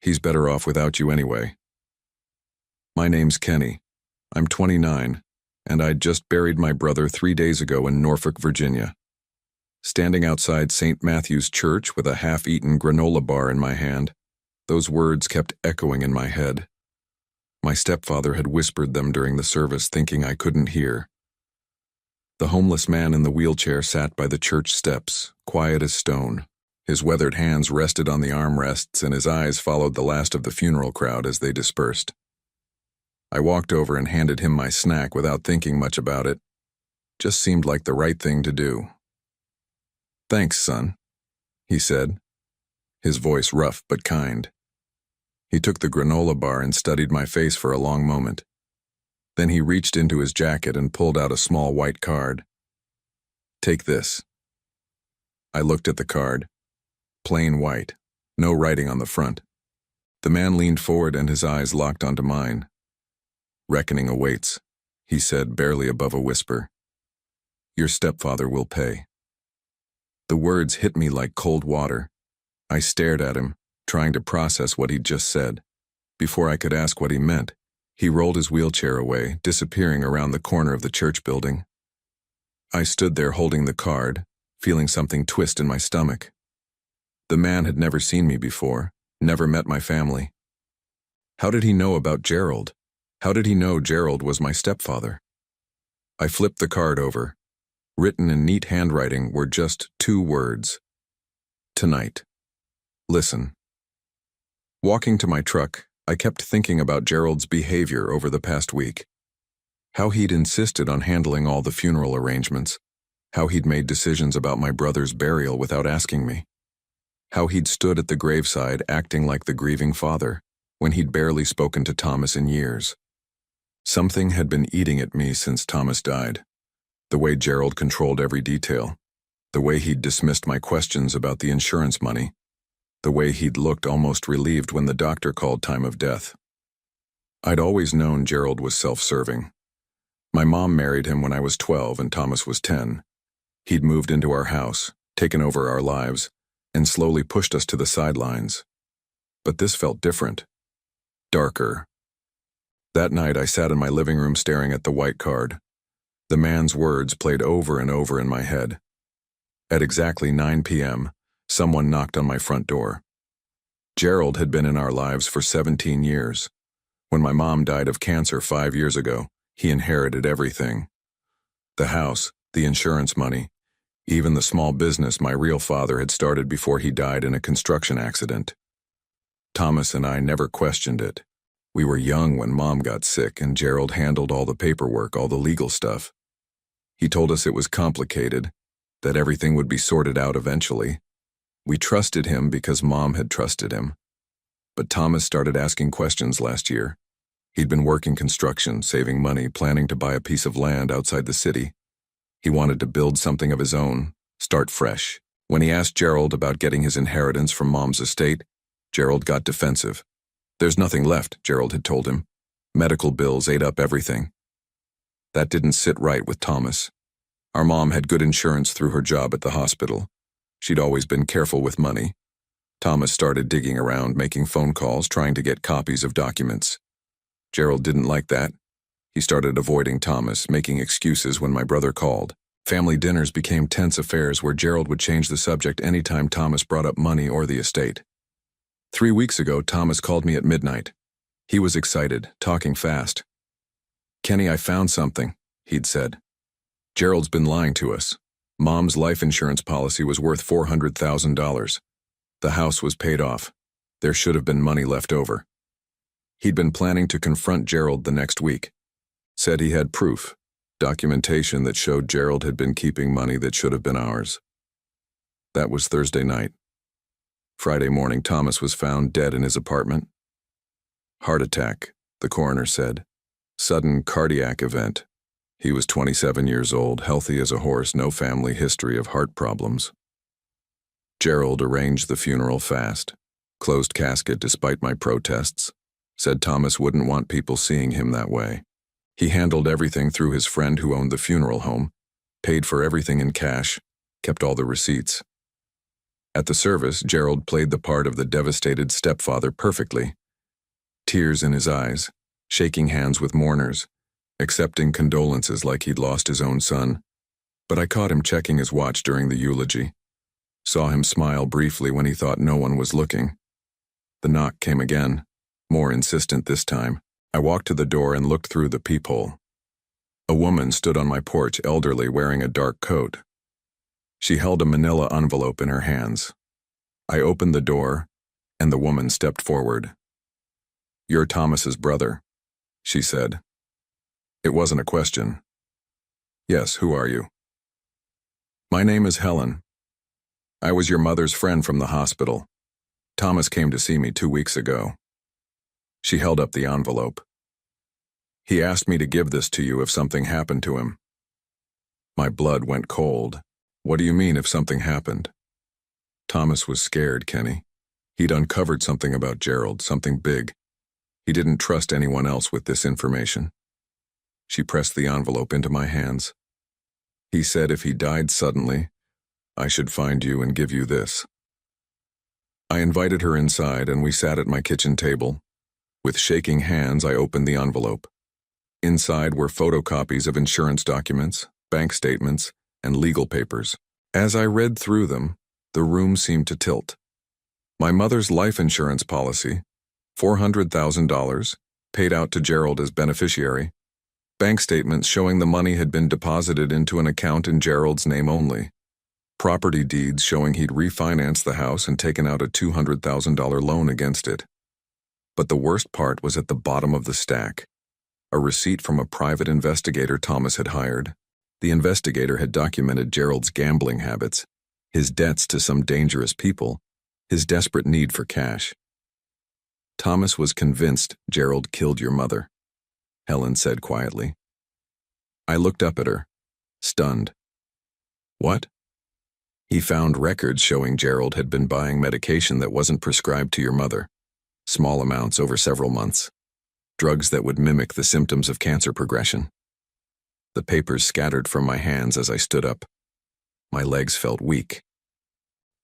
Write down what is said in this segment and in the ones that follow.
He's better off without you anyway. My name's Kenny. I'm 29, and I'd just buried my brother 3 days ago in Norfolk, Virginia. Standing outside St. Matthew's Church with a half-eaten granola bar in my hand, those words kept echoing in my head. My stepfather had whispered them during the service, thinking I couldn't hear. The homeless man in the wheelchair sat by the church steps, quiet as stone. His weathered hands rested on the armrests, and his eyes followed the last of the funeral crowd as they dispersed. I walked over and handed him my snack without thinking much about it. Just seemed like the right thing to do. "Thanks, son," he said, his voice rough but kind. He took the granola bar and studied my face for a long moment. Then he reached into his jacket and pulled out a small white card. "Take this." I looked at the card. Plain white, no writing on the front. The man leaned forward and his eyes locked onto mine. "Reckoning awaits," he said, barely above a whisper. "Your stepfather will pay." The words hit me like cold water. I stared at him, trying to process what he'd just said. Before I could ask what he meant, he rolled his wheelchair away, disappearing around the corner of the church building. I stood there holding the card, feeling something twist in my stomach. The man had never seen me before, never met my family. How did he know about Gerald? How did he know Gerald was my stepfather? I flipped the card over. Written in neat handwriting were just 2 words. Tonight. Listen. Walking to my truck, I kept thinking about Gerald's behavior over the past week. How he'd insisted on handling all the funeral arrangements. How he'd made decisions about my brother's burial without asking me. How he'd stood at the graveside acting like the grieving father, when he'd barely spoken to Thomas in years. Something had been eating at me since Thomas died. The way Gerald controlled every detail. The way he'd dismissed my questions about the insurance money. The way he'd looked almost relieved when the doctor called time of death. I'd always known Gerald was self-serving. My mom married him when I was 12 and Thomas was 10. He'd moved into our house, taken over our lives, and slowly pushed us to the sidelines. But this felt different. Darker. That night I sat in my living room staring at the white card. The man's words played over and over in my head. At exactly 9 p.m., someone knocked on my front door. Gerald had been in our lives for 17 years. When my mom died of cancer 5 years ago, he inherited everything. The house, the insurance money, even the small business my real father had started before he died in a construction accident. Thomas and I never questioned it. We were young when Mom got sick and Gerald handled all the paperwork, all the legal stuff. He told us it was complicated, that everything would be sorted out eventually. We trusted him because Mom had trusted him. But Thomas started asking questions last year. He'd been working construction, saving money, planning to buy a piece of land outside the city. He wanted to build something of his own, start fresh. When he asked Gerald about getting his inheritance from Mom's estate, Gerald got defensive. "There's nothing left," Gerald had told him. "Medical bills ate up everything." That didn't sit right with Thomas. Our mom had good insurance through her job at the hospital. She'd always been careful with money. Thomas started digging around, making phone calls, trying to get copies of documents. Gerald didn't like that. He started avoiding Thomas, making excuses when my brother called. Family dinners became tense affairs where Gerald would change the subject anytime Thomas brought up money or the estate. 3 weeks ago, Thomas called me at midnight. He was excited, talking fast. "Kenny, I found something," he'd said. "Gerald's been lying to us. Mom's life insurance policy was worth $400,000. The house was paid off. There should have been money left over." He'd been planning to confront Gerald the next week. Said he had proof, documentation that showed Gerald had been keeping money that should have been ours. That was Thursday night. Friday morning, Thomas was found dead in his apartment. "Heart attack," the coroner said. "Sudden cardiac event. He was 27 years old, healthy as a horse, no family history of heart problems." Gerald arranged the funeral fast. Closed casket despite my protests. Said Thomas wouldn't want people seeing him that way. He handled everything through his friend who owned the funeral home, paid for everything in cash, kept all the receipts. At the service, Gerald played the part of the devastated stepfather perfectly. Tears in his eyes, shaking hands with mourners, accepting condolences like he'd lost his own son. But I caught him checking his watch during the eulogy. Saw him smile briefly when he thought no one was looking. The knock came again, more insistent this time. I walked to the door and looked through the peephole. A woman stood on my porch, elderly, wearing a dark coat. She held a manila envelope in her hands. I opened the door, and the woman stepped forward. "You're Thomas's brother," she said. It wasn't a question. "Yes, who are you?" "My name is Helen. I was your mother's friend from the hospital. Thomas came to see me 2 weeks ago." She held up the envelope. "He asked me to give this to you if something happened to him." My blood went cold. "What do you mean if something happened?" Thomas was scared, Kenny. He'd uncovered something about Gerald, something big. He didn't trust anyone else with this information. She pressed the envelope into my hands. "He said if he died suddenly, I should find you and give you this." I invited her inside and we sat at my kitchen table. With shaking hands, I opened the envelope. Inside were photocopies of insurance documents, bank statements, and legal papers. As I read through them, the room seemed to tilt. My mother's life insurance policy, $400,000, paid out to Gerald as beneficiary. Bank statements showing the money had been deposited into an account in Gerald's name only. Property deeds showing he'd refinanced the house and taken out a $200,000 loan against it. But the worst part was at the bottom of the stack. A receipt from a private investigator Thomas had hired. The investigator had documented Gerald's gambling habits, his debts to some dangerous people, his desperate need for cash. "Thomas was convinced Gerald killed your mother," Helen said quietly. I looked up at her, stunned. "What?" "He found records showing Gerald had been buying medication that wasn't prescribed to your mother. Small amounts over several months. Drugs that would mimic the symptoms of cancer progression." The papers scattered from my hands as I stood up. My legs felt weak.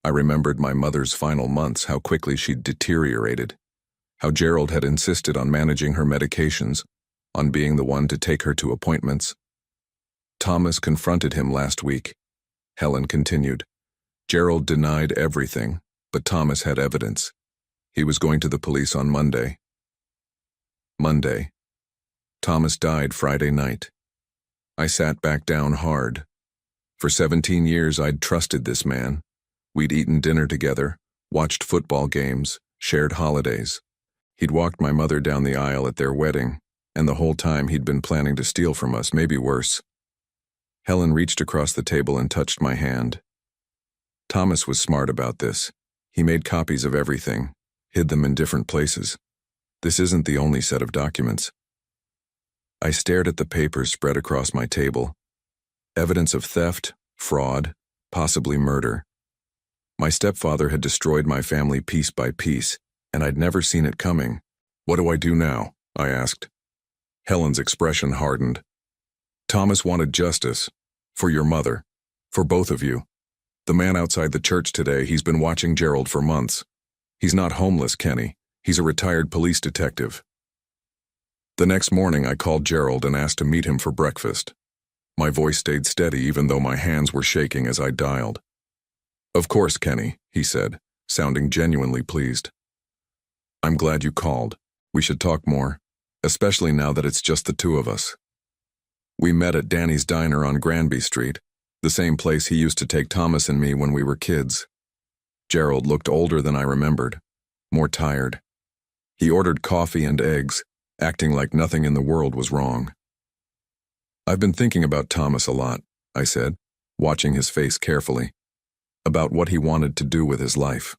I remembered my mother's final months, how quickly she'd deteriorated, how Gerald had insisted on managing her medications, on being the one to take her to appointments. "Thomas confronted him last week," Helen continued. "Gerald denied everything, but Thomas had evidence. He was going to the police on Monday." Monday. Thomas died Friday night. I sat back down hard. For 17 years I'd trusted this man. We'd eaten dinner together, watched football games, shared holidays. He'd walked my mother down the aisle at their wedding, and the whole time he'd been planning to steal from us, maybe worse. Helen reached across the table and touched my hand. Thomas was smart about this. He made copies of everything, hid them in different places. This isn't the only set of documents. I stared at the papers spread across my table. Evidence of theft, fraud, possibly murder. My stepfather had destroyed my family piece by piece, and I'd never seen it coming. "What do I do now?" I asked. Helen's expression hardened. "Thomas wanted justice. For your mother. For both of you. The man outside the church today, he's been watching Gerald for months. He's not homeless, Kenny. He's a retired police detective." The next morning I called Gerald and asked to meet him for breakfast. My voice stayed steady even though my hands were shaking as I dialed. "Of course, Kenny," he said, sounding genuinely pleased. "I'm glad you called. We should talk more, especially now that it's just the two of us." We met at Danny's Diner on Granby Street, the same place he used to take Thomas and me when we were kids. Gerald looked older than I remembered, more tired. He ordered coffee and eggs, acting like nothing in the world was wrong. "I've been thinking about Thomas a lot," I said, watching his face carefully, "about what he wanted to do with his life."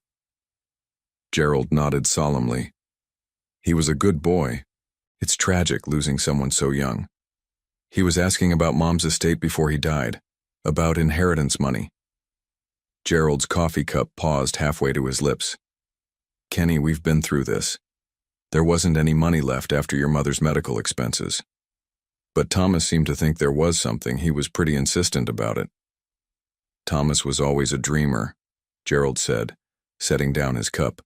Gerald nodded solemnly. "He was a good boy. It's tragic losing someone so young. He was asking about Mom's estate before he died, about inheritance money." Gerald's coffee cup paused halfway to his lips. "Kenny, we've been through this. There wasn't any money left after your mother's medical expenses. But Thomas seemed to think there was something. He was pretty insistent about it. Thomas was always a dreamer. Gerald said, setting down his cup.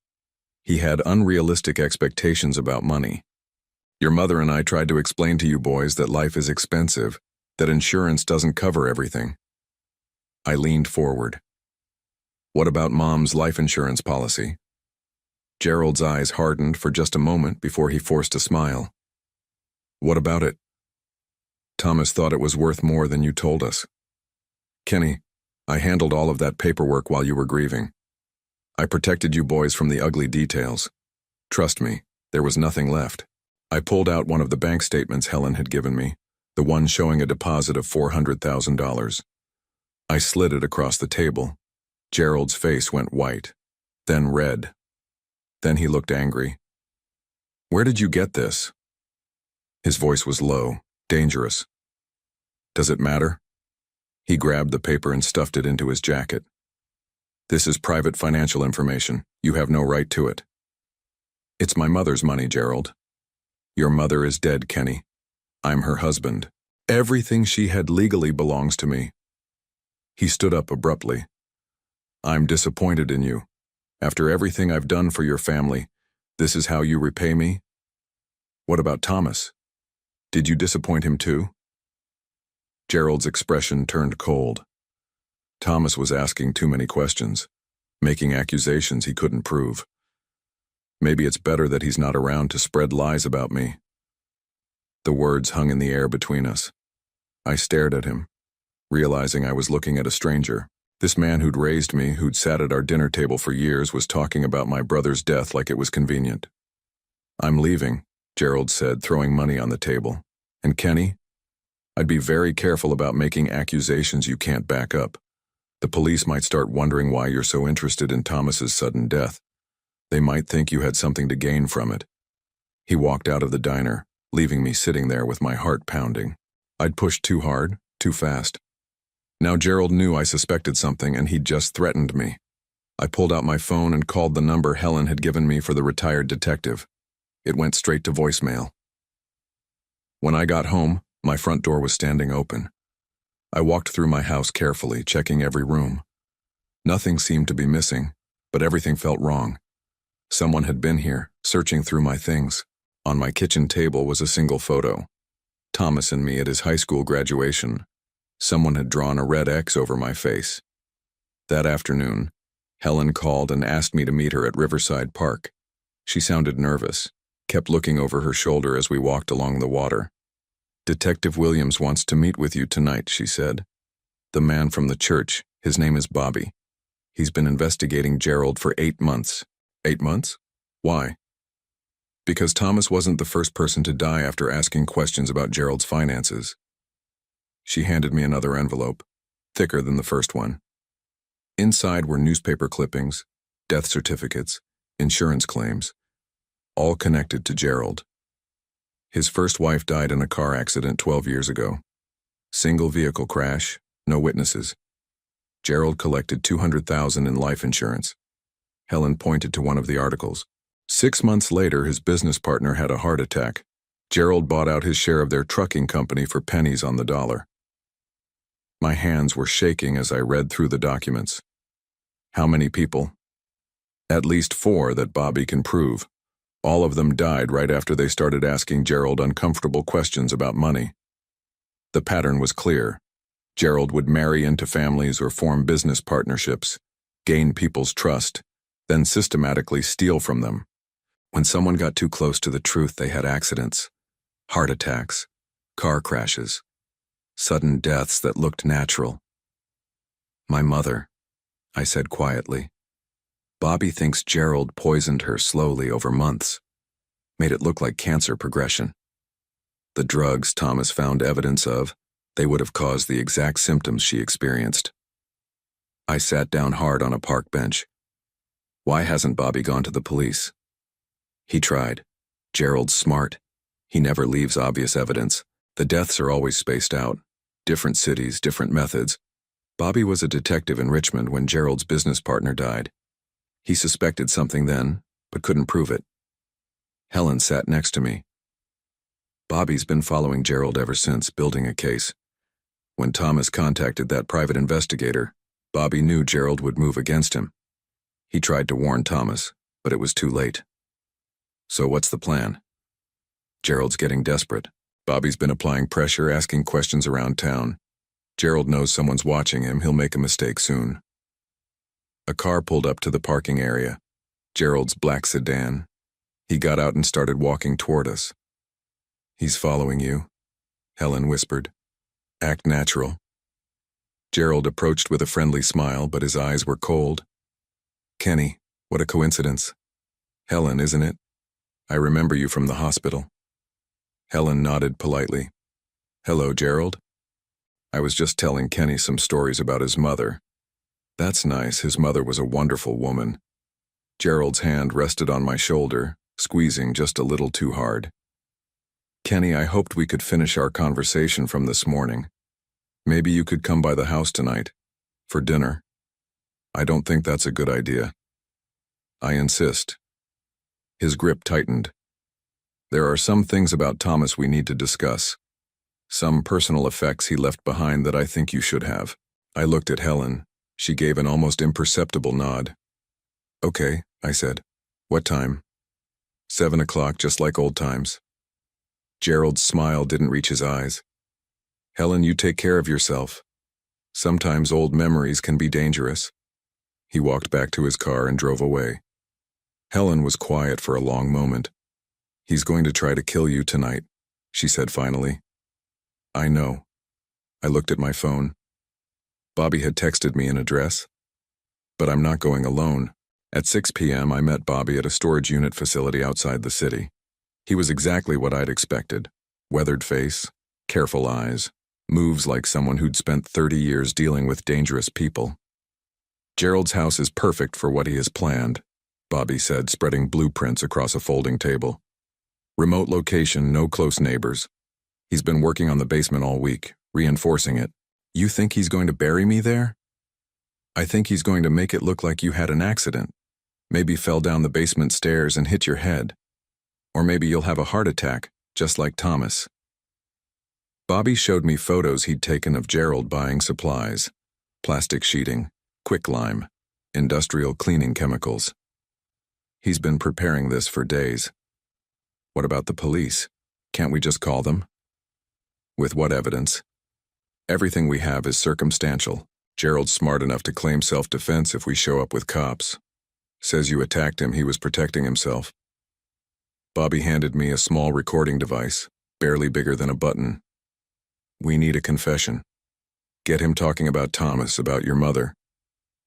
He had unrealistic expectations about money. Your mother and I tried to explain to you boys that life is expensive, that insurance doesn't cover everything. I leaned forward. What about Mom's life insurance policy? Gerald's eyes hardened for just a moment before he forced a smile. What about it? Thomas thought it was worth more than you told us. Kenny, I handled all of that paperwork while you were grieving. I protected you boys from the ugly details. Trust me, there was nothing left. I pulled out one of the bank statements Helen had given me, the one showing a deposit of $400,000. I slid it across the table. Gerald's face went white, then red. Then he looked angry. Where did you get this? His voice was low, dangerous. Does it matter? He grabbed the paper and stuffed it into his jacket. This is private financial information. You have no right to it. It's my mother's money, Gerald. Your mother is dead, Kenny. I'm her husband. Everything she had legally belongs to me. He stood up abruptly. I'm disappointed in you. After everything I've done for your family, this is how you repay me? What about Thomas? Did you disappoint him too? Gerald's expression turned cold. Thomas was asking too many questions, making accusations he couldn't prove. Maybe it's better that he's not around to spread lies about me. The words hung in the air between us. I stared at him, realizing I was looking at a stranger. This man who'd raised me, who'd sat at our dinner table for years, was talking about my brother's death like it was convenient. I'm leaving, Gerald said, throwing money on the table. And Kenny? I'd be very careful about making accusations you can't back up. The police might start wondering why you're so interested in Thomas's sudden death. They might think you had something to gain from it. He walked out of the diner, leaving me sitting there with my heart pounding. I'd pushed too hard, too fast. Now Gerald knew I suspected something and he'd just threatened me. I pulled out my phone and called the number Helen had given me for the retired detective. It went straight to voicemail. When I got home, my front door was standing open. I walked through my house carefully, checking every room. Nothing seemed to be missing, but everything felt wrong. Someone had been here, searching through my things. On my kitchen table was a single photo. Thomas and me at his high school graduation. Someone had drawn a red X over my face. That afternoon, Helen called and asked me to meet her at Riverside Park. She sounded nervous, kept looking over her shoulder as we walked along the water. Detective Williams wants to meet with you tonight, she said. The man from the church, his name is Bobby. He's been investigating Gerald for 8 months. 8 months? Why? Because Thomas wasn't the first person to die after asking questions about Gerald's finances. She handed me another envelope, thicker than the first one. Inside were newspaper clippings, death certificates, insurance claims, all connected to Gerald. His first wife died in a car accident 12 years ago. Single vehicle crash, no witnesses. Gerald collected $200,000 in life insurance. Helen pointed to one of the articles. 6 months later, his business partner had a heart attack. Gerald bought out his share of their trucking company for pennies on the dollar. My hands were shaking as I read through the documents. How many people? At least 4 that Bobby can prove. All of them died right after they started asking Gerald uncomfortable questions about money. The pattern was clear. Gerald would marry into families or form business partnerships, gain people's trust, then systematically steal from them. When someone got too close to the truth, they had accidents, heart attacks, car crashes, sudden deaths that looked natural. My mother, I said quietly. Bobby thinks Gerald poisoned her slowly over months, made it look like cancer progression. The drugs Thomas found evidence of, they would have caused the exact symptoms she experienced. I sat down hard on a park bench. Why hasn't Bobby gone to the police? He tried. Gerald's smart. He never leaves obvious evidence. The deaths are always spaced out. Different cities, different methods. Bobby was a detective in Richmond when Gerald's business partner died. He suspected something then, but couldn't prove it. Helen sat next to me. Bobby's been following Gerald ever since, building a case. When Thomas contacted that private investigator, Bobby knew Gerald would move against him. He tried to warn Thomas, but it was too late. So what's the plan? Gerald's getting desperate. Bobby's been applying pressure, asking questions around town. Gerald knows someone's watching him. He'll make a mistake soon. A car pulled up to the parking area. Gerald's black sedan. He got out and started walking toward us. He's following you, Helen whispered. Act natural. Gerald approached with a friendly smile, but his eyes were cold. Kenny, what a coincidence. Helen, isn't it? I remember you from the hospital. Helen nodded politely. Hello, Gerald. I was just telling Kenny some stories about his mother. That's nice, his mother was a wonderful woman. Gerald's hand rested on my shoulder, squeezing just a little too hard. Kenny, I hoped we could finish our conversation from this morning. Maybe you could come by the house tonight, for dinner. I don't think that's a good idea. I insist. His grip tightened. There are some things about Thomas we need to discuss. Some personal effects he left behind that I think you should have. I looked at Helen. She gave an almost imperceptible nod. Okay, I said. What time? 7 o'clock, just like old times. Gerald's smile didn't reach his eyes. Helen, you take care of yourself. Sometimes old memories can be dangerous. He walked back to his car and drove away. Helen was quiet for a long moment. He's going to try to kill you tonight, she said finally. I know. I looked at my phone. Bobby had texted me an address. But I'm not going alone. At 6 p.m. I met Bobby at a storage unit facility outside the city. He was exactly what I'd expected. Weathered face, careful eyes, moves like someone who'd spent 30 years dealing with dangerous people. Gerald's house is perfect for what he has planned, Bobby said, spreading blueprints across a folding table. Remote location, no close neighbors. He's been working on the basement all week, reinforcing it. You think he's going to bury me there? I think he's going to make it look like you had an accident. Maybe fell down the basement stairs and hit your head. Or maybe you'll have a heart attack, just like Thomas. Bobby showed me photos he'd taken of Gerald buying supplies. Plastic sheeting, quicklime, industrial cleaning chemicals. He's been preparing this for days. What about the police? Can't we just call them? With what evidence? Everything we have is circumstantial. Gerald's smart enough to claim self-defense if we show up with cops. Says you attacked him, he was protecting himself. Bobby handed me a small recording device, barely bigger than a button. We need a confession. Get him talking about Thomas, about your mother.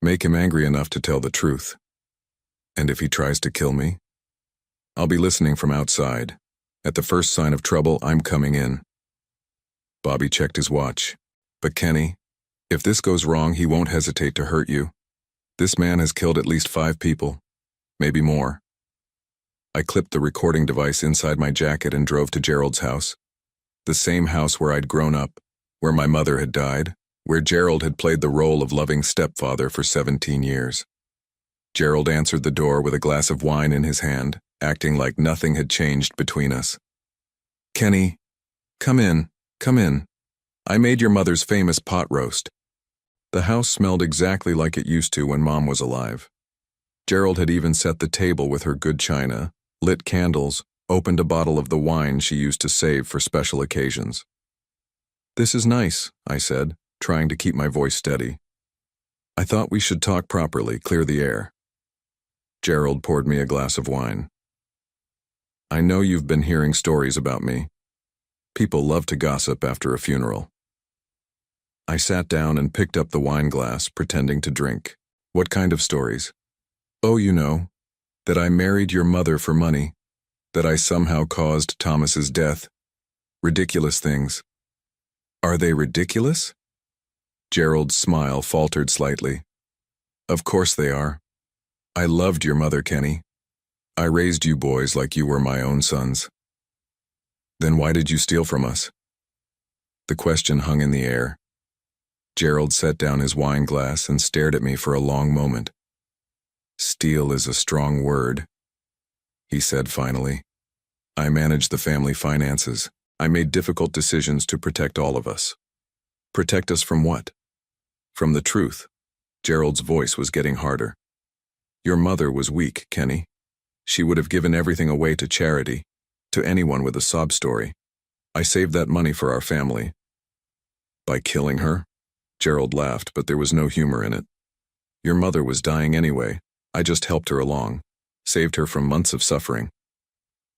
Make him angry enough to tell the truth. And if he tries to kill me? I'll be listening from outside. At the first sign of trouble, I'm coming in. Bobby checked his watch. But Kenny, if this goes wrong, he won't hesitate to hurt you. This man has killed at least 5 people, maybe more. I clipped the recording device inside my jacket and drove to Gerald's house. The same house where I'd grown up, where my mother had died, where Gerald had played the role of loving stepfather for 17 years. Gerald answered the door with a glass of wine in his hand, acting like nothing had changed between us. Kenny, come in, come in. I made your mother's famous pot roast. The house smelled exactly like it used to when Mom was alive. Gerald had even set the table with her good china, lit candles, opened a bottle of the wine she used to save for special occasions. This is nice, I said, trying to keep my voice steady. I thought we should talk properly, clear the air. Gerald poured me a glass of wine. I know you've been hearing stories about me. People love to gossip after a funeral. I sat down and picked up the wine glass, pretending to drink. What kind of stories? Oh, you know, that I married your mother for money, that I somehow caused Thomas's death. Ridiculous things. Are they ridiculous? Gerald's smile faltered slightly. Of course they are. I loved your mother, Kenny. I raised you boys like you were my own sons. Then why did you steal from us? The question hung in the air. Gerald set down his wine glass and stared at me for a long moment. Steal is a strong word, he said finally. I managed the family finances. I made difficult decisions to protect all of us. Protect us from what? From the truth. Gerald's voice was getting harder. Your mother was weak, Kenny. She would have given everything away to charity, to anyone with a sob story. I saved that money for our family. By killing her? Gerald laughed, but there was no humor in it. Your mother was dying anyway. I just helped her along, saved her from months of suffering.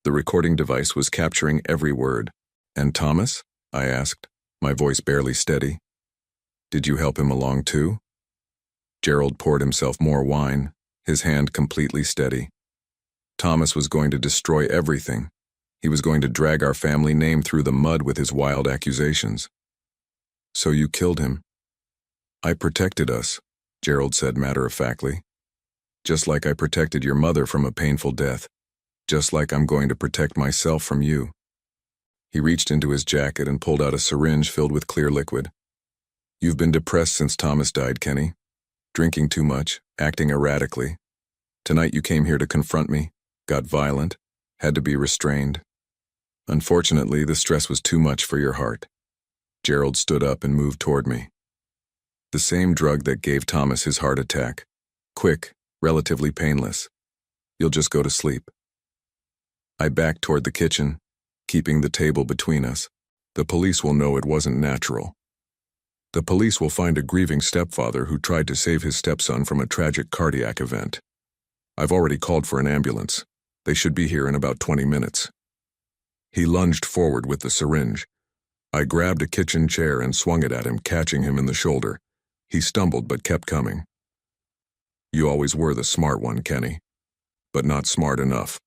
The recording device was capturing every word. And Thomas? I asked, my voice barely steady. Did you help him along too? Gerald poured himself more wine, his hand completely steady. Thomas was going to destroy everything. He was going to drag our family name through the mud with his wild accusations. So you killed him? I protected us, Gerald said matter-of-factly. Just like I protected your mother from a painful death. Just like I'm going to protect myself from you. He reached into his jacket and pulled out a syringe filled with clear liquid. You've been depressed since Thomas died, Kenny. Drinking too much, acting erratically. Tonight you came here to confront me, got violent, had to be restrained. Unfortunately, the stress was too much for your heart. Gerald stood up and moved toward me. The same drug that gave Thomas his heart attack. Quick, relatively painless. You'll just go to sleep. I backed toward the kitchen, keeping the table between us. The police will know it wasn't natural. The police will find a grieving stepfather who tried to save his stepson from a tragic cardiac event. I've already called for an ambulance. They should be here in about 20 minutes. He lunged forward with the syringe. I grabbed a kitchen chair and swung it at him, catching him in the shoulder. He stumbled but kept coming. You always were the smart one, Kenny. But not smart enough.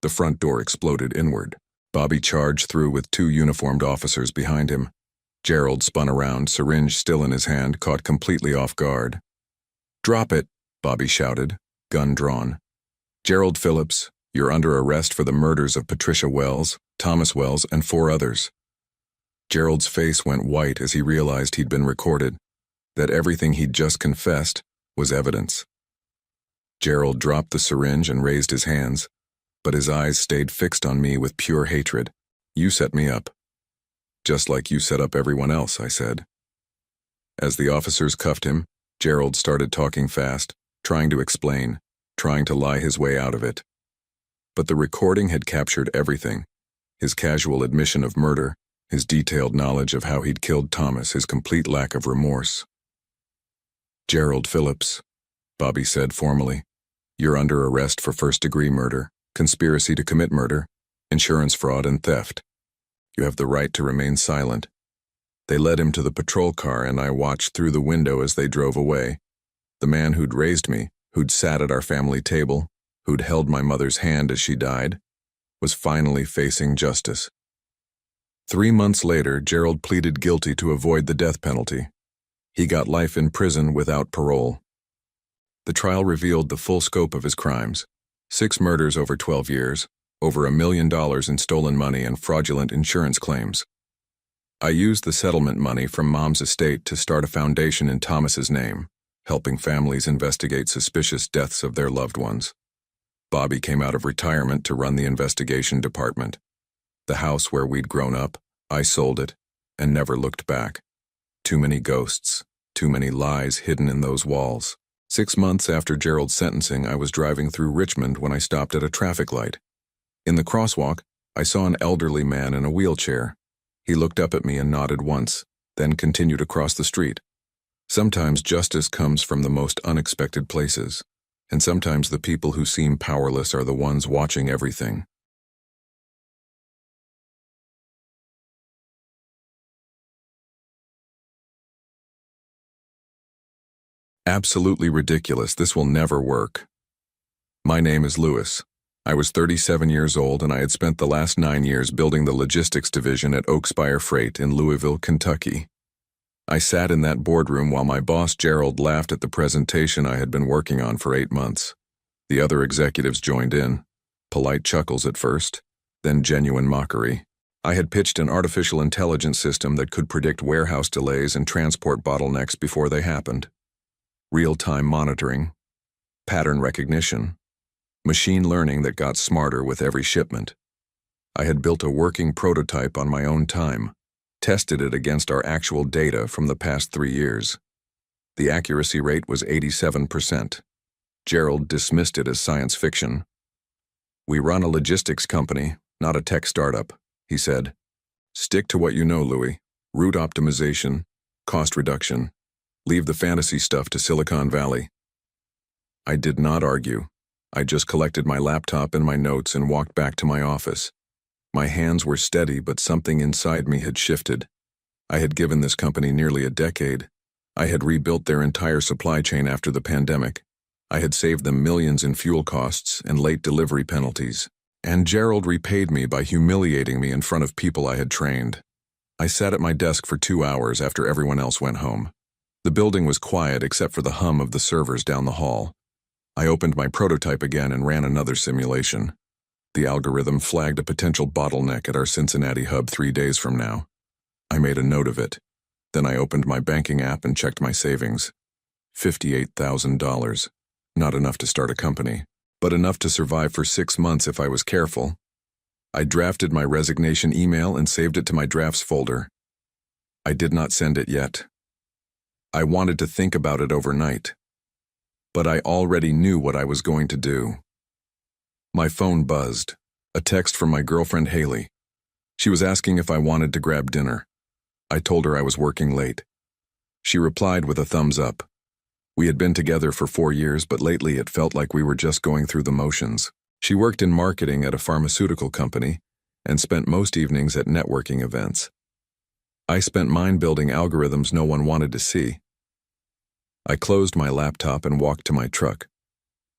The front door exploded inward. Bobby charged through with 2 uniformed officers behind him. Gerald spun around, syringe still in his hand, caught completely off guard. Drop it, Bobby shouted, gun drawn. Gerald Phillips, you're under arrest for the murders of Patricia Wells, Thomas Wells, and 4 others. Gerald's face went white as he realized he'd been recorded, that everything he'd just confessed was evidence. Gerald dropped the syringe and raised his hands, but his eyes stayed fixed on me with pure hatred. You set me up. Just like you set up everyone else, I said. As the officers cuffed him, Gerald started talking fast, trying to explain, trying to lie his way out of it. But the recording had captured everything. His casual admission of murder, his detailed knowledge of how he'd killed Thomas, his complete lack of remorse. Gerald Phillips, Bobby said formally, you're under arrest for first-degree murder, conspiracy to commit murder, insurance fraud, and theft. You have the right to remain silent. They led him to the patrol car and I watched through the window as they drove away. The man who'd raised me, who'd sat at our family table, who'd held my mother's hand as she died, was finally facing justice. 3 months later, Gerald pleaded guilty to avoid the death penalty. He got life in prison without parole. The trial revealed the full scope of his crimes. 6 murders over 12 years, over $1 million in stolen money and fraudulent insurance claims. I used the settlement money from Mom's estate to start a foundation in Thomas's name, helping families investigate suspicious deaths of their loved ones. Bobby came out of retirement to run the investigation department. The house where we'd grown up, I sold it, and never looked back. Too many ghosts, too many lies hidden in those walls. 6 months after Gerald's sentencing, I was driving through Richmond when I stopped at a traffic light. In the crosswalk, I saw an elderly man in a wheelchair. He looked up at me and nodded once, then continued across the street. Sometimes justice comes from the most unexpected places, and sometimes the people who seem powerless are the ones watching everything. Absolutely ridiculous. This will never work. My name is Lewis. I was 37 years old and I had spent the last 9 years building the logistics division at Oakspire Freight in Louisville, Kentucky. I sat in that boardroom while my boss Gerald laughed at the presentation I had been working on for 8 months. The other executives joined in. Polite chuckles at first, then genuine mockery. I had pitched an artificial intelligence system that could predict warehouse delays and transport bottlenecks before they happened. Real-time monitoring, pattern recognition, machine learning that got smarter with every shipment. I had built a working prototype on my own time, tested it against our actual data from the past 3 years. The accuracy rate was 87%. Gerald dismissed it as science fiction. "We run a logistics company, not a tech startup," he said. "Stick to what you know, Louis. Route optimization, cost reduction. Leave the fantasy stuff to Silicon Valley." I did not argue. I just collected my laptop and my notes and walked back to my office. My hands were steady, but something inside me had shifted. I had given this company nearly a decade. I had rebuilt their entire supply chain after the pandemic. I had saved them millions in fuel costs and late delivery penalties. And Gerald repaid me by humiliating me in front of people I had trained. I sat at my desk for 2 hours after everyone else went home. The building was quiet except for the hum of the servers down the hall. I opened my prototype again and ran another simulation. The algorithm flagged a potential bottleneck at our Cincinnati hub 3 days from now. I made a note of it. Then I opened my banking app and checked my savings. $58,000. Not enough to start a company, but enough to survive for 6 months if I was careful. I drafted my resignation email and saved it to my drafts folder. I did not send it yet. I wanted to think about it overnight. But I already knew what I was going to do. My phone buzzed. A text from my girlfriend Haley. She was asking if I wanted to grab dinner. I told her I was working late. She replied with a thumbs up. We had been together for 4 years, but lately it felt like we were just going through the motions. She worked in marketing at a pharmaceutical company and spent most evenings at networking events. I spent mine building algorithms no one wanted to see. I closed my laptop and walked to my truck.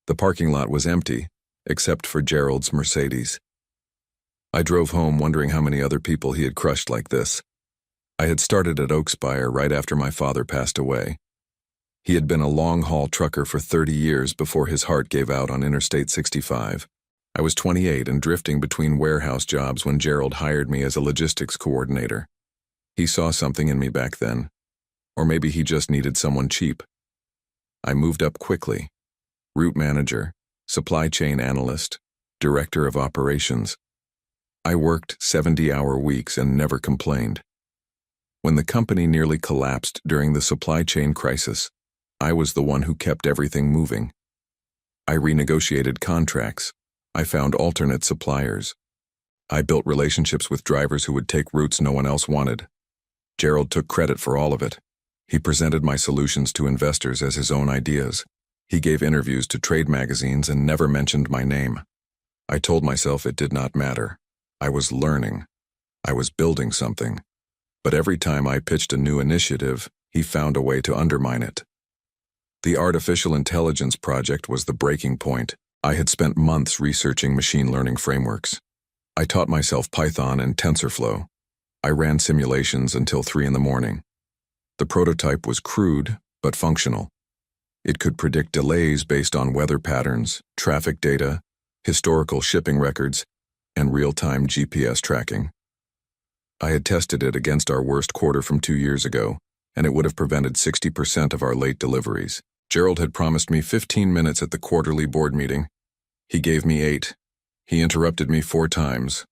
The parking lot was empty, except for Gerald's Mercedes. I drove home wondering how many other people he had crushed like this. I had started at Oakspire right after my father passed away. He had been a long-haul trucker for 30 years before his heart gave out on Interstate 65. I was 28 and drifting between warehouse jobs when Gerald hired me as a logistics coordinator. He saw something in me back then. Or maybe he just needed someone cheap. I moved up quickly. Route manager, supply chain analyst, director of operations. I worked 70-hour weeks and never complained. When the company nearly collapsed during the supply chain crisis, I was the one who kept everything moving. I renegotiated contracts. I found alternate suppliers. I built relationships with drivers who would take routes no one else wanted. Gerald took credit for all of it. He presented my solutions to investors as his own ideas. He gave interviews to trade magazines and never mentioned my name. I told myself it did not matter. I was learning. I was building something. But every time I pitched a new initiative, he found a way to undermine it. The artificial intelligence project was the breaking point. I had spent months researching machine learning frameworks. I taught myself Python and TensorFlow. I ran simulations until 3 in the morning. The prototype was crude, but functional. It could predict delays based on weather patterns, traffic data, historical shipping records, and real-time GPS tracking. I had tested it against our worst quarter from 2 years ago, and it would have prevented 60% of our late deliveries. Gerald had promised me 15 minutes at the quarterly board meeting. He gave me 8. He interrupted me 4 times.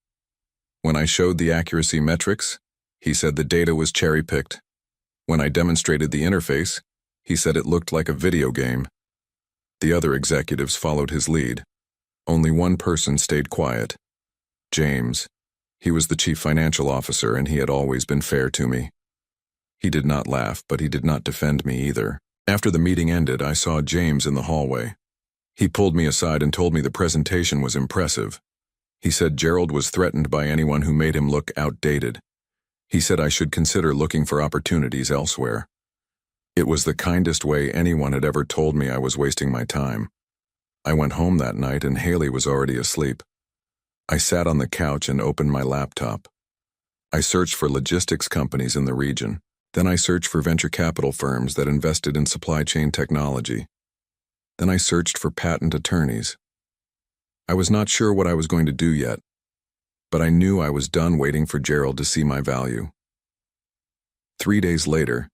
When I showed the accuracy metrics, he said the data was cherry-picked. When I demonstrated the interface, he said it looked like a video game. The other executives followed his lead. Only one person stayed quiet. James. He was the chief financial officer, and he had always been fair to me. He did not laugh, but he did not defend me either. After the meeting ended, I saw James in the hallway. He pulled me aside and told me the presentation was impressive. He said Gerald was threatened by anyone who made him look outdated. He said I should consider looking for opportunities elsewhere. It was the kindest way anyone had ever told me I was wasting my time. I went home that night and Haley was already asleep. I sat on the couch and opened my laptop. I searched for logistics companies in the region. Then I searched for venture capital firms that invested in supply chain technology. Then I searched for patent attorneys. I was not sure what I was going to do yet, but I knew I was done waiting for Gerald to see my value. 3 days later,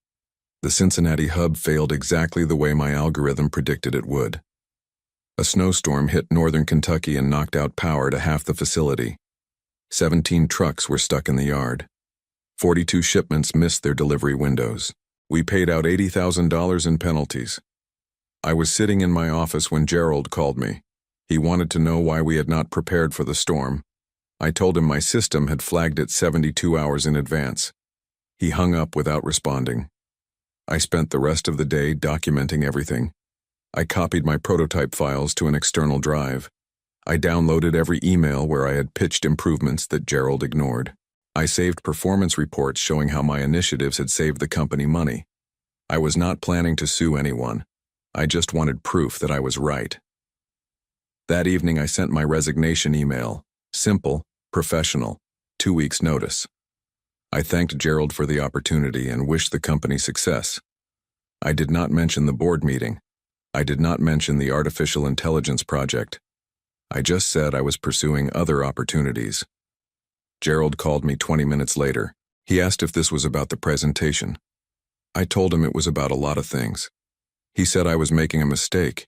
the Cincinnati hub failed exactly the way my algorithm predicted it would. A snowstorm hit northern Kentucky and knocked out power to half the facility. 17 trucks were stuck in the yard. 42 shipments missed their delivery windows. We paid out $80,000 in penalties. I was sitting in my office when Gerald called me. He wanted to know why we had not prepared for the storm. I told him my system had flagged it 72 hours in advance. He hung up without responding. I spent the rest of the day documenting everything. I copied my prototype files to an external drive. I downloaded every email where I had pitched improvements that Gerald ignored. I saved performance reports showing how my initiatives had saved the company money. I was not planning to sue anyone. I just wanted proof that I was right. That evening I sent my resignation email. Simple, professional, 2 weeks' notice. I thanked Gerald for the opportunity and wished the company success. I did not mention the board meeting. I did not mention the artificial intelligence project. I just said I was pursuing other opportunities. Gerald called me 20 minutes later. He asked if this was about the presentation. I told him it was about a lot of things. He said I was making a mistake.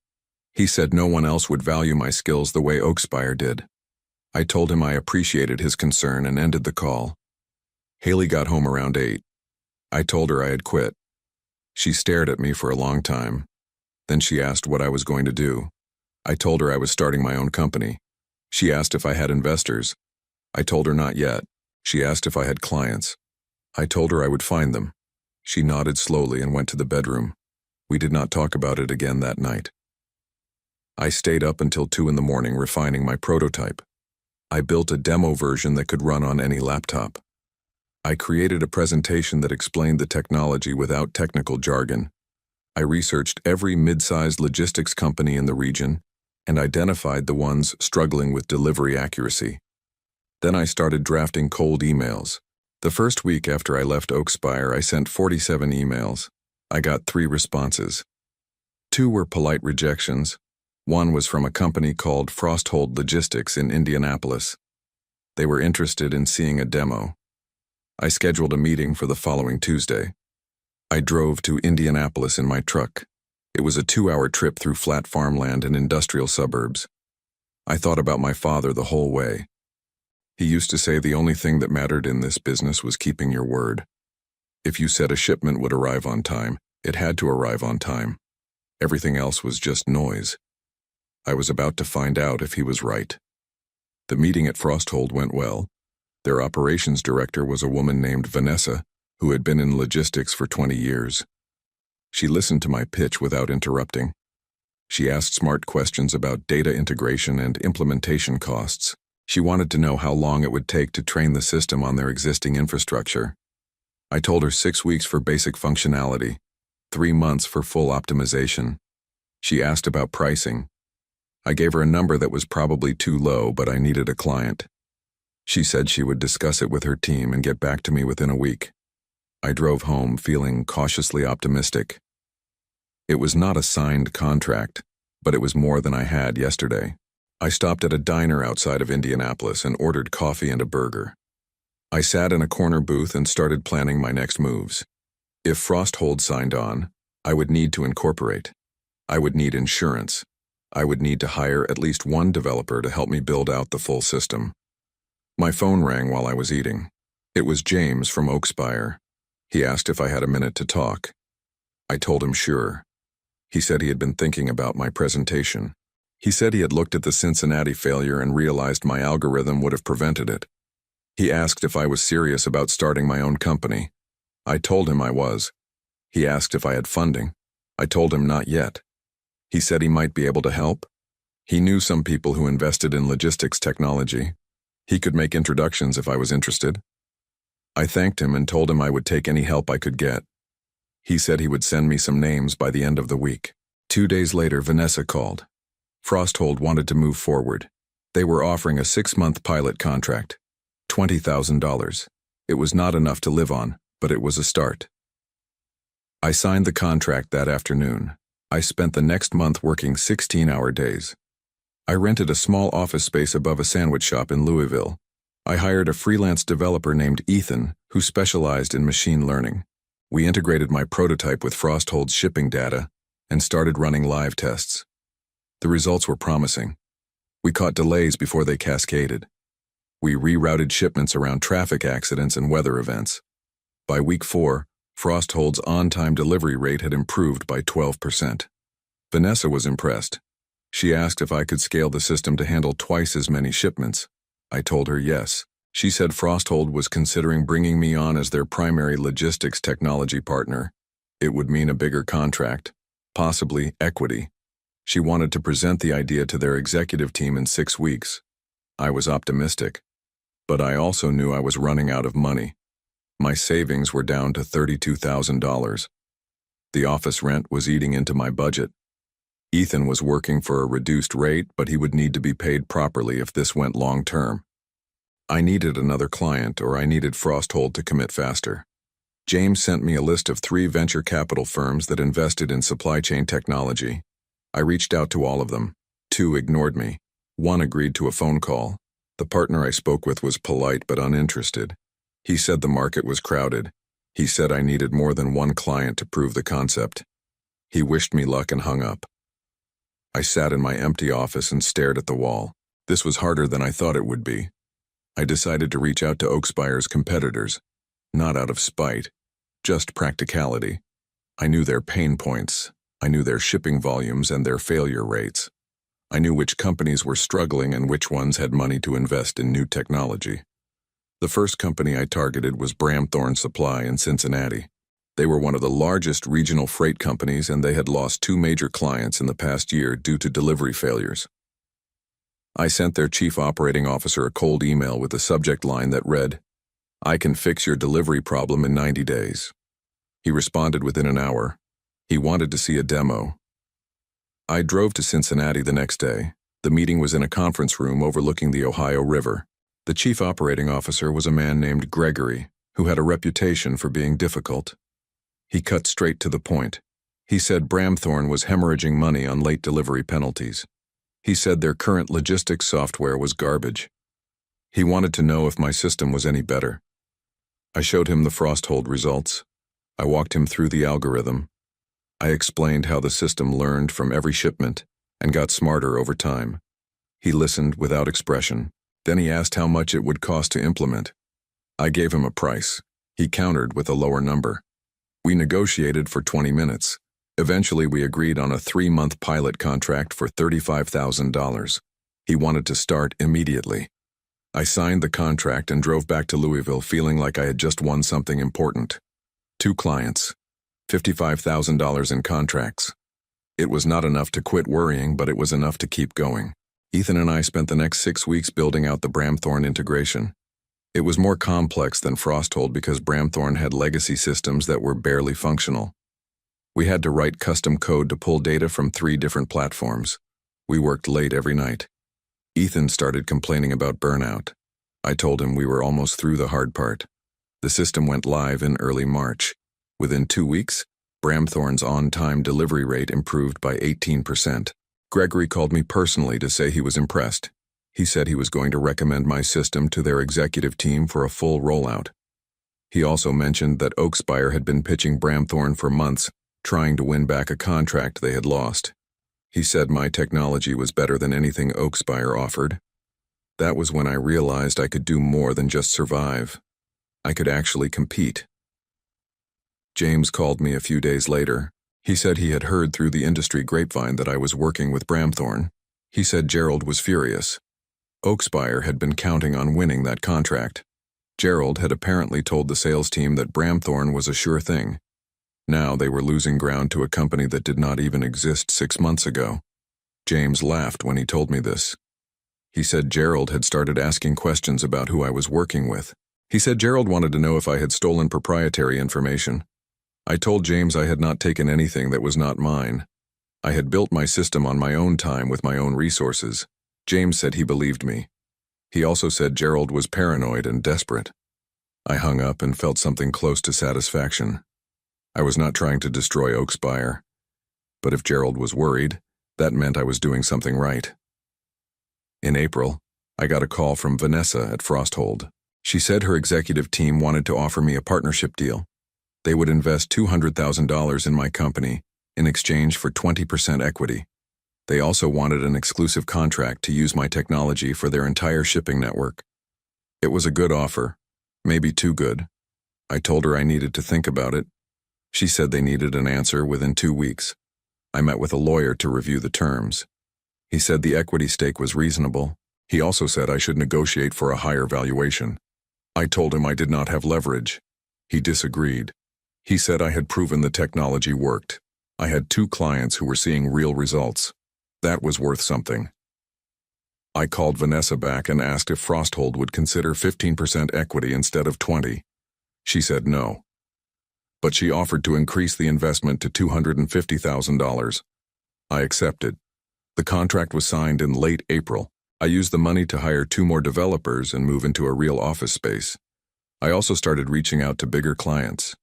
He said no one else would value my skills the way Oakspire did. I told him I appreciated his concern and ended the call. Haley got home around 8. I told her I had quit. She stared at me for a long time. Then she asked what I was going to do. I told her I was starting my own company. She asked if I had investors. I told her not yet. She asked if I had clients. I told her I would find them. She nodded slowly and went to the bedroom. We did not talk about it again that night. I stayed up until 2 in the morning refining my prototype. I built a demo version that could run on any laptop. I created a presentation that explained the technology without technical jargon. I researched every mid-sized logistics company in the region and identified the ones struggling with delivery accuracy. Then I started drafting cold emails. The first week after I left Oakspire, I sent 47 emails. I got 3 responses. 2 were polite rejections. 1 was from a company called Frosthold Logistics in Indianapolis. They were interested in seeing a demo. I scheduled a meeting for the following Tuesday. I drove to Indianapolis in my truck. It was a 2-hour trip through flat farmland and industrial suburbs. I thought about my father the whole way. He used to say the only thing that mattered in this business was keeping your word. If you said a shipment would arrive on time, it had to arrive on time. Everything else was just noise. I was about to find out if he was right. The meeting at Frosthold went well. Their operations director was a woman named Vanessa, who had been in logistics for 20 years. She listened to my pitch without interrupting. She asked smart questions about data integration and implementation costs. She wanted to know how long it would take to train the system on their existing infrastructure. I told her 6 weeks for basic functionality, 3 months for full optimization. She asked about pricing. I gave her a number that was probably too low, but I needed a client. She said she would discuss it with her team and get back to me within a week. I drove home feeling cautiously optimistic. It was not a signed contract, but it was more than I had yesterday. I stopped at a diner outside of Indianapolis and ordered coffee and a burger. I sat in a corner booth and started planning my next moves. If Frosthold signed on, I would need to incorporate. I would need insurance. I would need to hire at least 1 developer to help me build out the full system. My phone rang while I was eating. It was James from Oakspire. He asked if I had a minute to talk. I told him sure. He said he had been thinking about my presentation. He said he had looked at the Cincinnati failure and realized my algorithm would have prevented it. He asked if I was serious about starting my own company. I told him I was. He asked if I had funding. I told him not yet. He said he might be able to help. He knew some people who invested in logistics technology. He could make introductions if I was interested. I thanked him and told him I would take any help I could get. He said he would send me some names by the end of the week. 2 days later, Vanessa called. Frosthold wanted to move forward. They were offering a 6-month pilot contract, $20,000. It was not enough to live on, but it was a start. I signed the contract that afternoon. I spent the next month working 16-hour days. I rented a small office space above a sandwich shop in Louisville. I hired a freelance developer named Ethan, who specialized in machine learning. We integrated my prototype with Frosthold's shipping data and started running live tests. The results were promising. We caught delays before they cascaded. We rerouted shipments around traffic accidents and weather events. By week 4, Frosthold's on-time delivery rate had improved by 12%. Vanessa was impressed. She asked if I could scale the system to handle twice as many shipments. I told her yes. She said Frosthold was considering bringing me on as their primary logistics technology partner. It would mean a bigger contract, possibly equity. She wanted to present the idea to their executive team in 6 weeks. I was optimistic, but I also knew I was running out of money. My savings were down to $32,000. The office rent was eating into my budget. Ethan was working for a reduced rate, but he would need to be paid properly if this went long term. I needed another client, or I needed Frosthold to commit faster. James sent me a list of 3 venture capital firms that invested in supply chain technology. I reached out to all of them. 2 ignored me. 1 agreed to a phone call. The partner I spoke with was polite but uninterested. He said the market was crowded. He said I needed more than 1 client to prove the concept. He wished me luck and hung up. I sat in my empty office and stared at the wall. This was harder than I thought it would be. I decided to reach out to Oakspire's competitors, not out of spite, just practicality. I knew their pain points. I knew their shipping volumes and their failure rates. I knew which companies were struggling and which ones had money to invest in new technology. The first company I targeted was Bramthorne Supply in Cincinnati. They were one of the largest regional freight companies, and they had lost 2 major clients in the past year due to delivery failures. I sent their chief operating officer a cold email with a subject line that read, "I can fix your delivery problem in 90 days. He responded within an hour. He wanted to see a demo. I drove to Cincinnati the next day. The meeting was in a conference room overlooking the Ohio River. The chief operating officer was a man named Gregory, who had a reputation for being difficult. He cut straight to the point. He said Bramthorne was hemorrhaging money on late delivery penalties. He said their current logistics software was garbage. He wanted to know if my system was any better. I showed him the Frosthold results. I walked him through the algorithm. I explained how the system learned from every shipment and got smarter over time. He listened without expression. Then he asked how much it would cost to implement. I gave him a price. He countered with a lower number. We negotiated for 20 minutes. Eventually, we agreed on a 3-month pilot contract for $35,000. He wanted to start immediately. I signed the contract and drove back to Louisville feeling like I had just won something important. 2 clients, $55,000 in contracts. It was not enough to quit worrying, but it was enough to keep going. Ethan and I spent the next 6 weeks building out the Bramthorne integration. It was more complex than Frosthold because Bramthorne had legacy systems that were barely functional. We had to write custom code to pull data from 3 different platforms. We worked late every night. Ethan started complaining about burnout. I told him we were almost through the hard part. The system went live in early March. Within 2 weeks, Bramthorne's on-time delivery rate improved by 18%. Gregory called me personally to say he was impressed. He said he was going to recommend my system to their executive team for a full rollout. He also mentioned that Oakspire had been pitching Bramthorne for months, trying to win back a contract they had lost. He said my technology was better than anything Oakspire offered. That was when I realized I could do more than just survive. I could actually compete. James called me a few days later. He said he had heard through the industry grapevine that I was working with Bramthorne. He said Gerald was furious. Oakspire had been counting on winning that contract. Gerald had apparently told the sales team that Bramthorne was a sure thing. Now they were losing ground to a company that did not even exist 6 months ago. James laughed when he told me this. He said Gerald had started asking questions about who I was working with. He said Gerald wanted to know if I had stolen proprietary information. I told James I had not taken anything that was not mine. I had built my system on my own time with my own resources. James said he believed me. He also said Gerald was paranoid and desperate. I hung up and felt something close to satisfaction. I was not trying to destroy Oakspire. But if Gerald was worried, that meant I was doing something right. In April, I got a call from Vanessa at Frosthold. She said her executive team wanted to offer me a partnership deal. They would invest $200,000 in my company in exchange for 20% equity. They also wanted an exclusive contract to use my technology for their entire shipping network. It was a good offer, maybe too good. I told her I needed to think about it. She said they needed an answer within 2 weeks. I met with a lawyer to review the terms. He said the equity stake was reasonable. He also said I should negotiate for a higher valuation. I told him I did not have leverage. He disagreed. He said I had proven the technology worked. I had 2 clients who were seeing real results. That was worth something. I called Vanessa back and asked if Frosthold would consider 15% equity instead of 20%. She said no. But she offered to increase the investment to $250,000. I accepted. The contract was signed in late April. I used the money to hire 2 more developers and move into a real office space. I also started reaching out to bigger clients,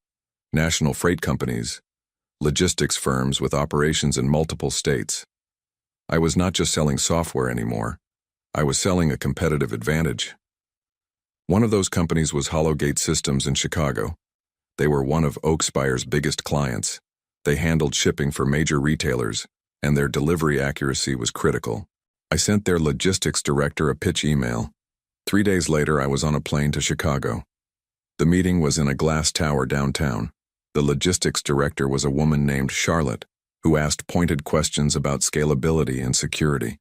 national freight companies, logistics firms with operations in multiple states. I was not just selling software anymore. I was selling a competitive advantage. One of those companies was Hollowgate Systems in Chicago. They were one of Oakspire's biggest clients. They handled shipping for major retailers, and their delivery accuracy was critical. I sent their logistics director a pitch email. 3 days later, I was on a plane to Chicago. The meeting was in a glass tower downtown. The logistics director was a woman named Charlotte, who asked pointed questions about scalability and security.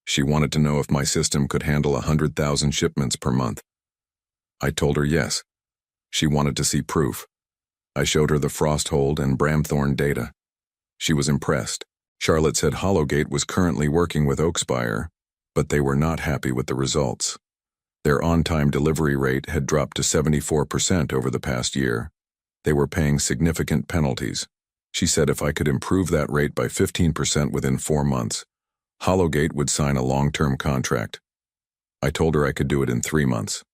She wanted to know if my system could handle 100,000 shipments per month. I told her yes. She wanted to see proof. I showed her the Frosthold and Bramthorn data. She was impressed. Charlotte said Hollowgate was currently working with Oakspire, but they were not happy with the results. Their on-time delivery rate had dropped to 74% over the past year. They were paying significant penalties. She said if I could improve that rate by 15% within 4 months, Hollowgate would sign a long-term contract. I told her I could do it in 3 months.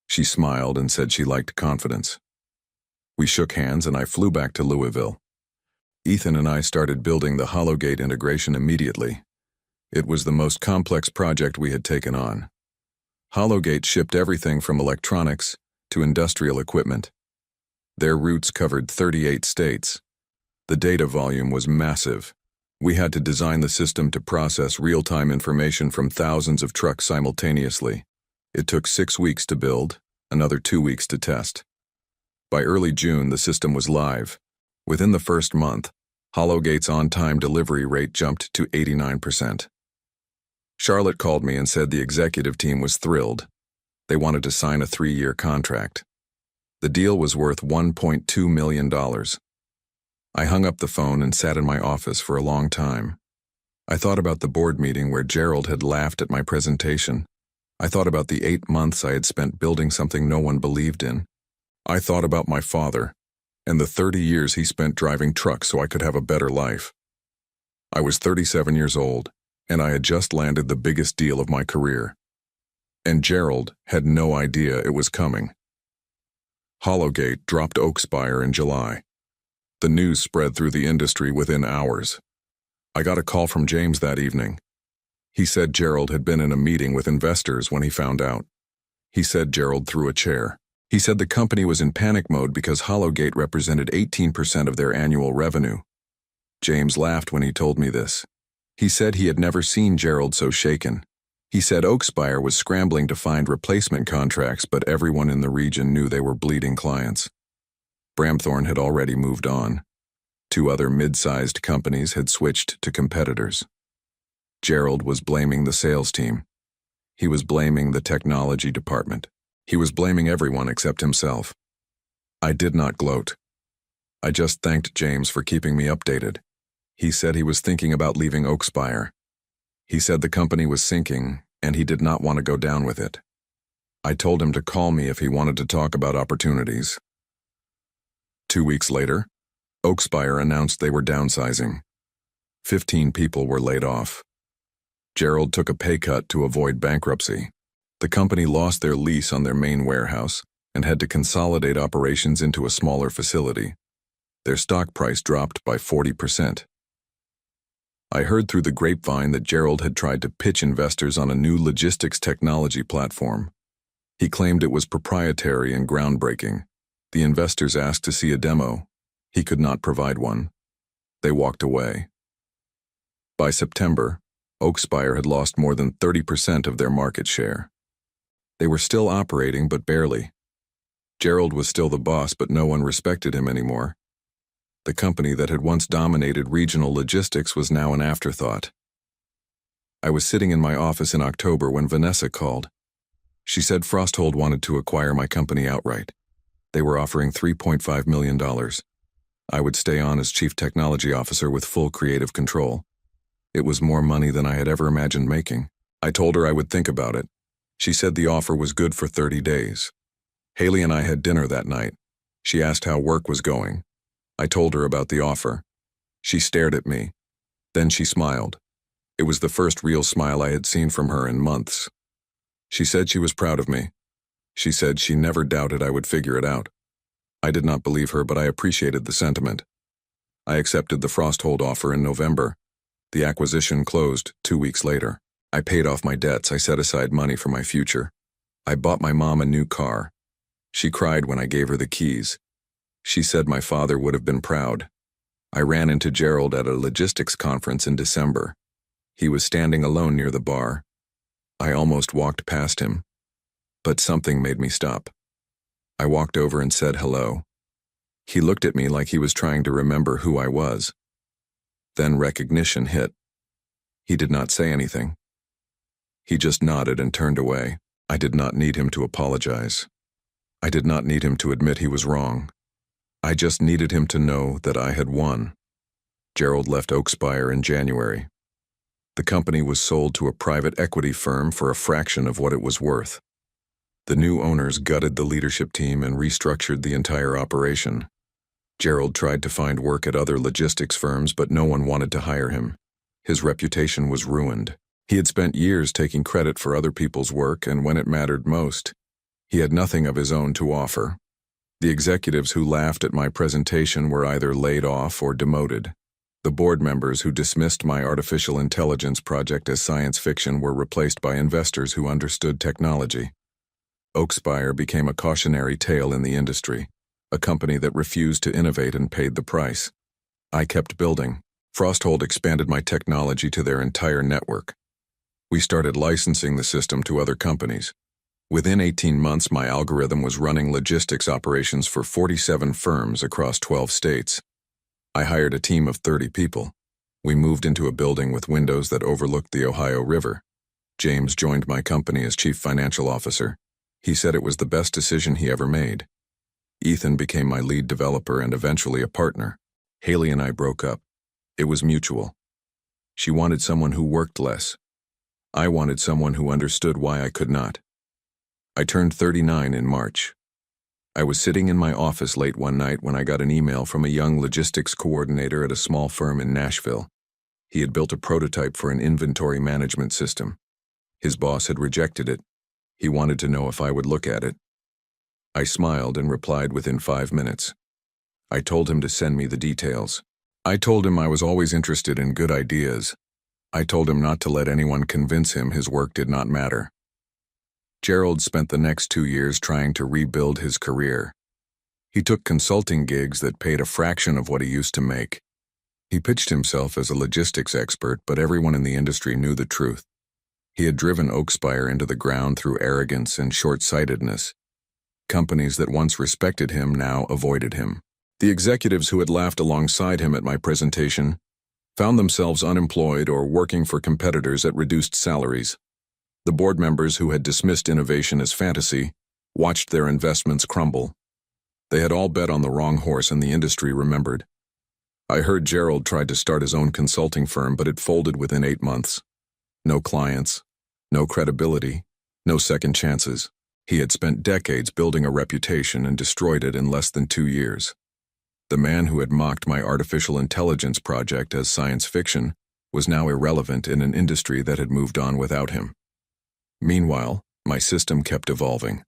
She smiled and said she liked confidence. We shook hands and I flew back to Louisville. Ethan and I started building the Hollowgate integration immediately. It was the most complex project we had taken on. Hollowgate shipped everything from electronics to industrial equipment. Their routes covered 38 states. The data volume was massive. We had to design the system to process real-time information from thousands of trucks simultaneously. It took 6 weeks to build, another 2 weeks to test. By early June, the system was live. Within the first month, Hollowgate's on-time delivery rate jumped to 89%. Charlotte called me and said the executive team was thrilled. They wanted to sign a 3-year contract. The deal was worth $1.2 million. I hung up the phone and sat in my office for a long time. I thought about the board meeting where Gerald had laughed at my presentation. I thought about the 8 months I had spent building something no one believed in. I thought about my father and the 30 years he spent driving trucks so I could have a better life. I was 37 years old, and I had just landed the biggest deal of my career. And Gerald had no idea it was coming. Hollowgate dropped Oakspire in July. The news spread through the industry within hours. I got a call from James that evening. He said Gerald had been in a meeting with investors when he found out. He said Gerald threw a chair. He said the company was in panic mode because Hollowgate represented 18% of their annual revenue. James laughed when he told me this. He said he had never seen Gerald so shaken. He said Oakspire was scrambling to find replacement contracts, but everyone in the region knew they were bleeding clients. Bramthorn had already moved on. 2 other mid-sized companies had switched to competitors. Gerald was blaming the sales team. He was blaming the technology department. He was blaming everyone except himself. I did not gloat. I just thanked James for keeping me updated. He said he was thinking about leaving Oakspire. He said the company was sinking, and he did not want to go down with it. I told him to call me if he wanted to talk about opportunities. 2 weeks later, Oakspire announced they were downsizing. 15 people were laid off. Gerald took a pay cut to avoid bankruptcy. The company lost their lease on their main warehouse and had to consolidate operations into a smaller facility. Their stock price dropped by 40%. I heard through the grapevine that Gerald had tried to pitch investors on a new logistics technology platform. He claimed it was proprietary and groundbreaking. The investors asked to see a demo. He could not provide one. They walked away. By September, Oakspire had lost more than 30% of their market share. They were still operating, but barely. Gerald was still the boss, but no one respected him anymore. The company that had once dominated regional logistics was now an afterthought. I was sitting in my office in October when Vanessa called. She said Frosthold wanted to acquire my company outright. They were offering $3.5 million. I would stay on as Chief Technology Officer with full creative control. It was more money than I had ever imagined making. I told her I would think about it. She said the offer was good for 30 days. Haley and I had dinner that night. She asked how work was going. I told her about the offer. She stared at me. Then she smiled. It was the first real smile I had seen from her in months. She said she was proud of me. She said she never doubted I would figure it out. I did not believe her, but I appreciated the sentiment. I accepted the Frosthold offer in November. The acquisition closed 2 weeks later. I paid off my debts. I set aside money for my future. I bought my mom a new car. She cried when I gave her the keys. She said my father would have been proud. I ran into Gerald at a logistics conference in December. He was standing alone near the bar. I almost walked past him, but something made me stop. I walked over and said hello. He looked at me like he was trying to remember who I was. Then recognition hit. He did not say anything. He just nodded and turned away. I did not need him to apologize. I did not need him to admit he was wrong. I just needed him to know that I had won. Gerald left Oakspire in January. The company was sold to a private equity firm for a fraction of what it was worth. The new owners gutted the leadership team and restructured the entire operation. Gerald tried to find work at other logistics firms, but no one wanted to hire him. His reputation was ruined. He had spent years taking credit for other people's work, and when it mattered most, he had nothing of his own to offer. The executives who laughed at my presentation were either laid off or demoted. The board members who dismissed my artificial intelligence project as science fiction were replaced by investors who understood technology. Oakspire became a cautionary tale in the industry, a company that refused to innovate and paid the price. I kept building. Frosthold expanded my technology to their entire network. We started licensing the system to other companies. Within 18 months, my algorithm was running logistics operations for 47 firms across 12 states. I hired a team of 30 people. We moved into a building with windows that overlooked the Ohio River. James joined my company as Chief Financial Officer. He said it was the best decision he ever made. Ethan became my lead developer and eventually a partner. Haley and I broke up. It was mutual. She wanted someone who worked less. I wanted someone who understood why I could not. I turned 39 in March. I was sitting in my office late one night when I got an email from a young logistics coordinator at a small firm in Nashville. He had built a prototype for an inventory management system. His boss had rejected it. He wanted to know if I would look at it. I smiled and replied within 5 minutes. I told him to send me the details. I told him I was always interested in good ideas. I told him not to let anyone convince him his work did not matter. Gerald spent the next 2 years trying to rebuild his career. He took consulting gigs that paid a fraction of what he used to make. He pitched himself as a logistics expert, but everyone in the industry knew the truth. He had driven Oakspire into the ground through arrogance and short-sightedness. Companies that once respected him now avoided him. The executives who had laughed alongside him at my presentation found themselves unemployed or working for competitors at reduced salaries. The board members who had dismissed innovation as fantasy watched their investments crumble. They had all bet on the wrong horse, and the industry remembered. I heard Gerald tried to start his own consulting firm, but it folded within 8 months. No clients, no credibility, no second chances. He had spent decades building a reputation and destroyed it in less than 2 years. The man who had mocked my artificial intelligence project as science fiction was now irrelevant in an industry that had moved on without him. Meanwhile, my system kept evolving.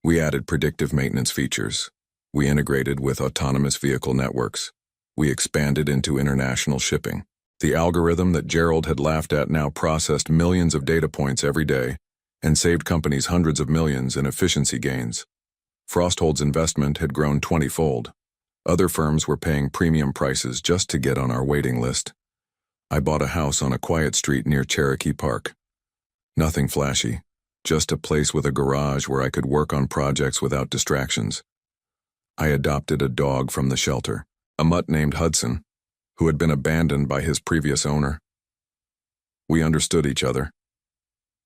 We added predictive maintenance features. We integrated with autonomous vehicle networks. We expanded into international shipping. The algorithm that Gerald had laughed at now processed millions of data points every day and saved companies hundreds of millions in efficiency gains. Frosthold's investment had grown 20-fold. Other firms were paying premium prices just to get on our waiting list. I bought a house on a quiet street near Cherokee Park. Nothing flashy, just a place with a garage where I could work on projects without distractions. I adopted a dog from the shelter, a mutt named Hudson, who had been abandoned by his previous owner. We understood each other.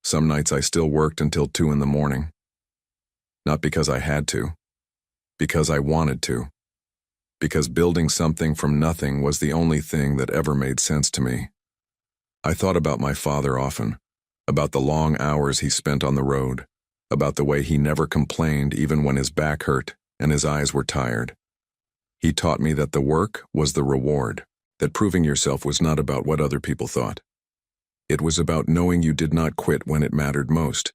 Some nights I still worked until 2 in the morning. Not because I had to, because I wanted to. Because building something from nothing was the only thing that ever made sense to me. I thought about my father often, about the long hours he spent on the road, about the way he never complained even when his back hurt and his eyes were tired. He taught me that the work was the reward, that proving yourself was not about what other people thought. It was about knowing you did not quit when it mattered most.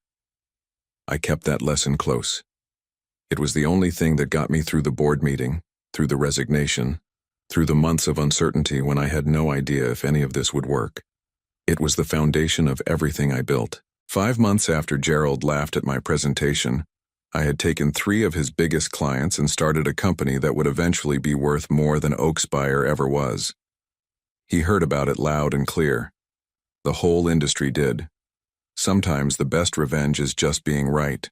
I kept that lesson close. It was the only thing that got me through the board meeting, through the resignation, through the months of uncertainty when I had no idea if any of this would work. It was the foundation of everything I built. 5 months after Gerald laughed at my presentation, I had taken 3 of his biggest clients and started a company that would eventually be worth more than Oakspire ever was. He heard about it loud and clear. The whole industry did. Sometimes the best revenge is just being right.